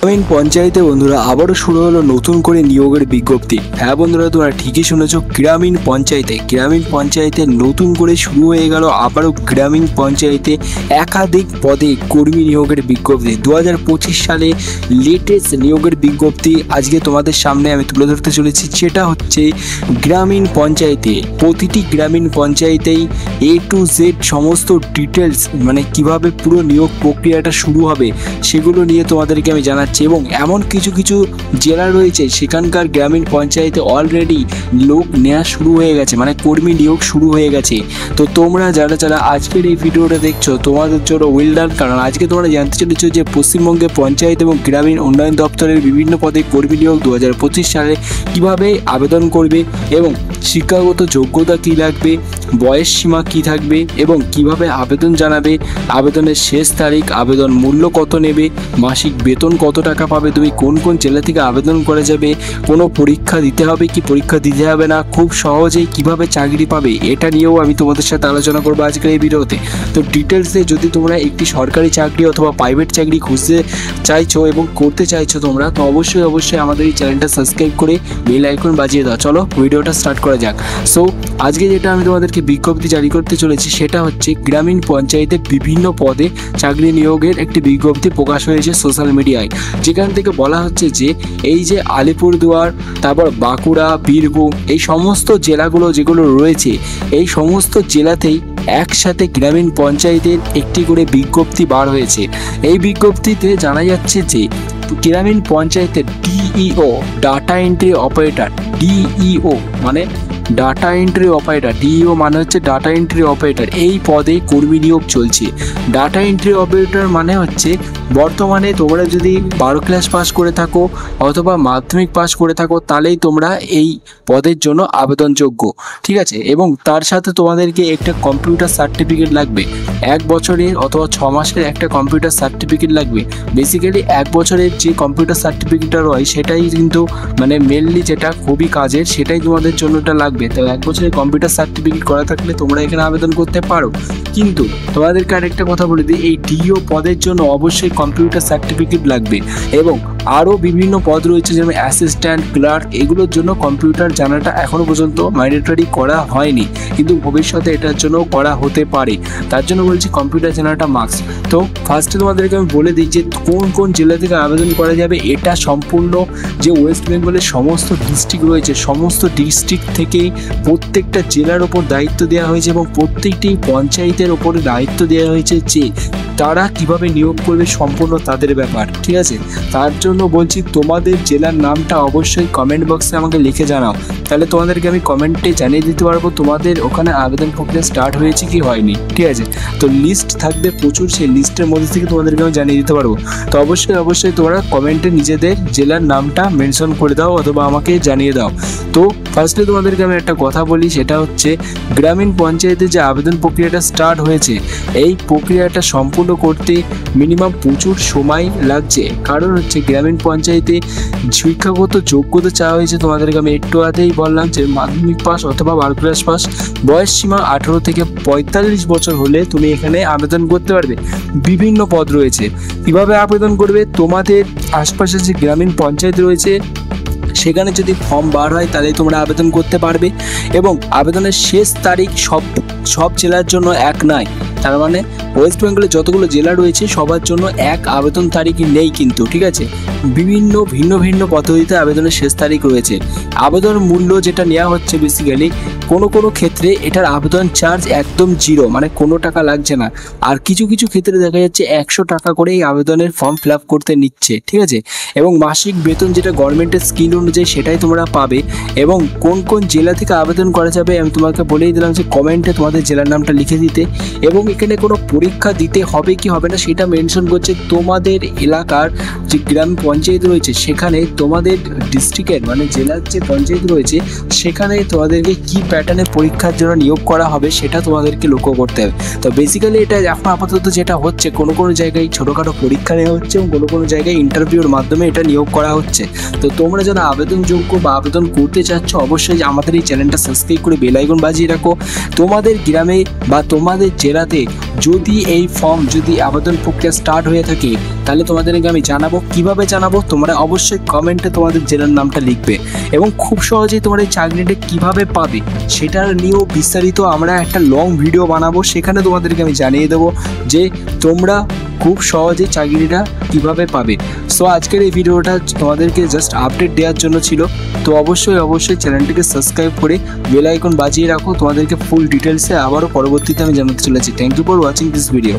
গ্রামীণ পঞ্চায়েতে বন্ধুরা আবারও শুরু হলো নতুন করে নিয়োগের বিজ্ঞপ্তি। হ্যাঁ বন্ধুরা, তোমরা ঠিকই শুনেছ, গ্রামীণ পঞ্চায়েতে নতুন করে শুরু হয়ে গেল আবারও গ্রামীণ পঞ্চায়েতে একাধিক পদে কর্মী নিয়োগের বিজ্ঞপ্তি। 2025 সালে লেটেস্ট নিয়োগের বিজ্ঞপ্তি আজকে তোমাদের সামনে আমি তুলে ধরতে চলেছি। সেটা হচ্ছে গ্রামীণ পঞ্চায়েতে, প্রতিটি গ্রামীণ পঞ্চায়েতেই A to Z সমস্ত ডিটেলস, মানে কিভাবে পুরো নিয়োগ প্রক্রিয়াটা শুরু হবে সেগুলো নিয়ে তোমাদেরকে আমি জানাচ্ছি। এবং এমন কিছু কিছু জেলা রয়েছে সেখানকার গ্রামীণ পঞ্চায়েতে অলরেডি লোক নেওয়া শুরু হয়ে গেছে, মানে কর্মী নিয়োগ শুরু হয়ে গেছে। তো তোমরা যারা আজকের এই ভিডিওটা দেখছো তোমাদের জন্য ওয়েল ডান, কারণ আজকে তোমরা জানতে চলেছো যে পশ্চিমবঙ্গে পঞ্চায়েত এবং গ্রামীণ উন্নয়ন দপ্তরের বিভিন্ন পদে কর্মী নিয়োগ 2025 সালে কিভাবে আবেদন করবে এবং শিক্ষাগত যোগ্যতা কী লাগবে, বয়স সীমা কী থাকবে এবং কিভাবে আবেদন জানাবে, আবেদনের শেষ তারিখ, আবেদন মূল্য কত নেবে, মাসিক বেতন কত টাকা পাবে, তুমি কোন কোন জেলা থেকে আবেদন করা যাবে, কোনো পরীক্ষা দিতে হবে কি পরীক্ষা দিতে হবে না, খুব সহজেই কিভাবে চাকরি পাবে, এটা নিয়েও আমি তোমাদের সাথে আলোচনা করবো আজকের এই ভিডিওতে। তো ডিটেলসে যদি তোমরা একটি সরকারি চাকরি অথবা প্রাইভেট চাকরি খুঁজতে চাইছো এবং করতে চাইছো তোমরা, তো অবশ্যই আমাদের এই চ্যানেলটা সাবস্ক্রাইব করে বেল আইকন বাজিয়ে দাও। চলো ভিডিওটা স্টার্ট করা যাক। সো আজকে যেটা আমি তোমাদেরকে বিজ্ঞপ্তি জারি করতে চলেছি সেটা হচ্ছে গ্রামীণ পঞ্চায়েতে বিভিন্ন পদে চাকরি নিয়োগের একটি বিজ্ঞপ্তি প্রকাশ হয়েছে সোশ্যাল মিডিয়ায়, যেখান থেকে বলা হচ্ছে যে এই যে আলিপুরদুয়ার, তারপর বাঁকুড়া, বীরভূম, এই সমস্ত জেলাগুলো যেগুলো রয়েছে এই সমস্ত জেলাতেই একসাথে গ্রামীণ পঞ্চায়েতের একটি করে বিজ্ঞপ্তি বার হয়েছে। এই বিজ্ঞপ্তিতে জানা যাচ্ছে যে গ্রামীণ পঞ্চায়েতের DEO, data entry operator, DEO মানে ডাটা এন্ট্রি অপারেটর, ডিইও মানে হচ্ছে ডাটা এন্ট্রি অপারেটর, এই পদে কর্মী নিয়োগ চলছে। ডাটা এন্ট্রি অপারেটর মানে হচ্ছে বর্তমানে তোমরা যদি 12 ক্লাস পাস করে থাকো অথবা মাধ্যমিক পাস করে থাকো তাহলেই তোমরা এই পদের জন্য আবেদনযোগ্য, ঠিক আছে। এবং তার সাথে তোমাদেরকে একটা কম্পিউটার সার্টিফিকেট লাগবে, 1 বছরের অথবা 6 মাসের একটা কম্পিউটার সার্টিফিকেট লাগবে। বেসিক্যালি 1 বছরের যে কম্পিউটার সার্টিফিকেটটা রয় সেটাই কিন্তু মানে মেনলি যেটা খুবই কাজের, সেটাই তোমাদের জন্যটা লাগবে। তো 1 বছরের কম্পিউটার সার্টিফিকেট করা থাকলে তোমরা এখানে আবেদন করতে পারো। কিন্তু তোমাদেরকে আরেকটা কথা বলে দিই, এই ডিও পদের জন্য অবশ্যই কম্পিউটার সার্টিফিকেট লাগবে এবং আরও বিভিন্ন পদ রয়েছে যেমন অ্যাসিস্ট্যান্ট, ক্লার্ক, এগুলোর জন্য কম্পিউটার জানাটা এখনও পর্যন্ত ম্যান্ডেটরি করা হয়নি, কিন্তু ভবিষ্যতে এটার জন্য করা হতে পারে। তার জন্য বলছি কম্পিউটার জানাটা মাস্ট। তো ফার্স্টে তোমাদেরকে আমি বলে দিই যে কোন কোন জেলা থেকে আবেদন করা যাবে। এটা সম্পূর্ণ যে ওয়েস্ট বেঙ্গলের সমস্ত ডিস্ট্রিক্ট রয়েছে সমস্ত ডিস্ট্রিক্ট থেকেই প্রত্যেকটা জেলার ওপর দায়িত্ব দেওয়া হয়েছে এবং প্রত্যেকটি পঞ্চায়েতের ওপরে দায়িত্ব দেওয়া হয়েছে যে তারা কিভাবে নিয়োগ করবে সম্পূর্ণ তাদের ব্যাপার, ঠিক আছে। তার জন্য বলছি তোমাদের জেলার নামটা অবশ্যই কমেন্ট বক্সে আমাকে লিখে জানাও, তাহলে তোমাদেরকে আমি কমেন্টে জানিয়ে দিতে পারবো তোমাদের ওখানে আবেদন প্রক্রিয়া স্টার্ট হয়েছে কি হয়নি, ঠিক আছে। তো লিস্ট থাকবে প্রচুর, সেই লিস্টের মধ্যে থেকে তোমাদেরকে আমি জানিয়ে দিতে পারবো। তো অবশ্যই তোমরা কমেন্টে নিজেদের জেলার নামটা মেনশন করে দাও অথবা আমাকে জানিয়ে দাও। তো ফার্স্টে তোমাদেরকে আমি একটা কথা বলি, সেটা হচ্ছে গ্রামীণ পঞ্চায়েতে যে আবেদন প্রক্রিয়াটা স্টার্ট হয়েছে এই প্রক্রিয়াটা সম্পূর্ণ করতে মিনিমাম প্রচুর সময় লাগছে। কারণ হচ্ছে গ্রামীণ পঞ্চায়েতে শিক্ষাগত যোগ্যতা চাওয়া হয়েছে, তোমাদেরকে আমি একটু আগেই বললাম যে মাধ্যমিক পাস অথবা 12 ক্লাস পাস, বয়স সীমা 18 থেকে 45 বছর হলে তুমি এখানে আবেদন করতে পারবে। বিভিন্ন পদ রয়েছে, কিভাবে আবেদন করবে, তোমাদের আশপাশে যে গ্রামীণ পঞ্চায়েত রয়েছে সেখানে যদি ফর্ম বার হয় তাহলে তোমরা আবেদন করতে পারবে এবং আবেদনের শেষ তারিখ সব জেলার জন্য এক নয়। তার মানে ওয়েস্ট বেঙ্গলে যতগুলো জেলা রয়েছে সবার জন্য এক আবেদন তারিখ নেই কিন্তু, ঠিক আছে। ভিন্ন ভিন্ন পদ্ধতিতে আবেদনের শেষ তারিখ রয়েছে। আবেদন মূল্য যেটা নেওয়া হচ্ছে বেসিক্যালি কোনো ক্ষেত্রে এটার আবেদন চার্জ একদম 0, মানে কোনো টাকা লাগছে না। আর কিছু ক্ষেত্রে দেখা যাচ্ছে 100 টাকা করে এই আবেদনের ফর্ম ফিল আপ করতে নিচ্ছে, ঠিক আছে। এবং মাসিক বেতন যেটা গভর্নমেন্টের স্কিল অনুযায়ী সেটাই তোমরা পাবে। এবং কোন জেলা থেকে আবেদন করা যাবে আমি তোমাকে বলেই দিলাম যে কমেন্টে তোমাদের জেলার নামটা লিখে দিতে। এবং এখানে কোনো পরীক্ষা দিতে হবে কি হবে না সেটা মেনশন করছে তোমাদের এলাকার যে গ্রাম পঞ্চায়েত রয়েছে সেখানে, তোমাদের ডিস্ট্রিক্টের মানে জেলার যে পঞ্চায়েত রয়েছে সেখানে তোমাদেরকে কি প্যাটার্নে পরীক্ষার জন্য নিয়োগ করা হবে সেটা তোমাদেরকে লক্ষ্য করতে হবে। তো বেসিক্যালি এটা এখন আপাতত যেটা হচ্ছে, কোনো কোনো জায়গায় ছোটোখাটো পরীক্ষা নেওয়া হচ্ছে এবং কোনো কোনো জায়গায় ইন্টারভিউর মাধ্যমে এটা নিয়োগ করা হচ্ছে। তো তোমরা যারা আবেদনযোগ্য বা আবেদন করতে চাচ্ছ অবশ্যই আমাদের এই চ্যানেলটা সাবস্ক্রাইব করে বেল আইকন বাজিয়ে রাখো। তোমাদের গ্রামে বা তোমাদের জেলাতে যদি এই ফর্ম যদি আবেদন প্রক্রিয়া স্টার্ট হয়ে থাকে তাহলে তোমাদেরকে আমি জানাবো। কিভাবে জানাবো? তোমরা অবশ্যই কমেন্টে তোমাদের জেলার নামটা লিখবে এবং খুব সহজেই তোমরা এই চাকরিটা কীভাবে পাবে সেটার নিয়েও বিস্তারিত আমরা একটা লং ভিডিও বানাবো। সেখানে তোমাদেরকে আমি জানিয়ে দেবো যে তোমরা খুব সহজে চাকরিটা কিভাবে পাবে। সো আজকের এই ভিডিওটা তোমাদেরকে জাস্ট আপডেট দেওয়ার জন্য ছিল। তো অবশ্যই চ্যানেলটিকে সাবস্ক্রাইব করে বেল আইকন বাজিয়ে রাখো। তোমাদেরকে ফুল ডিটেলসে আবারও পরবর্তীতে আমি জানাতে চলেছি। Thank you for watching this video.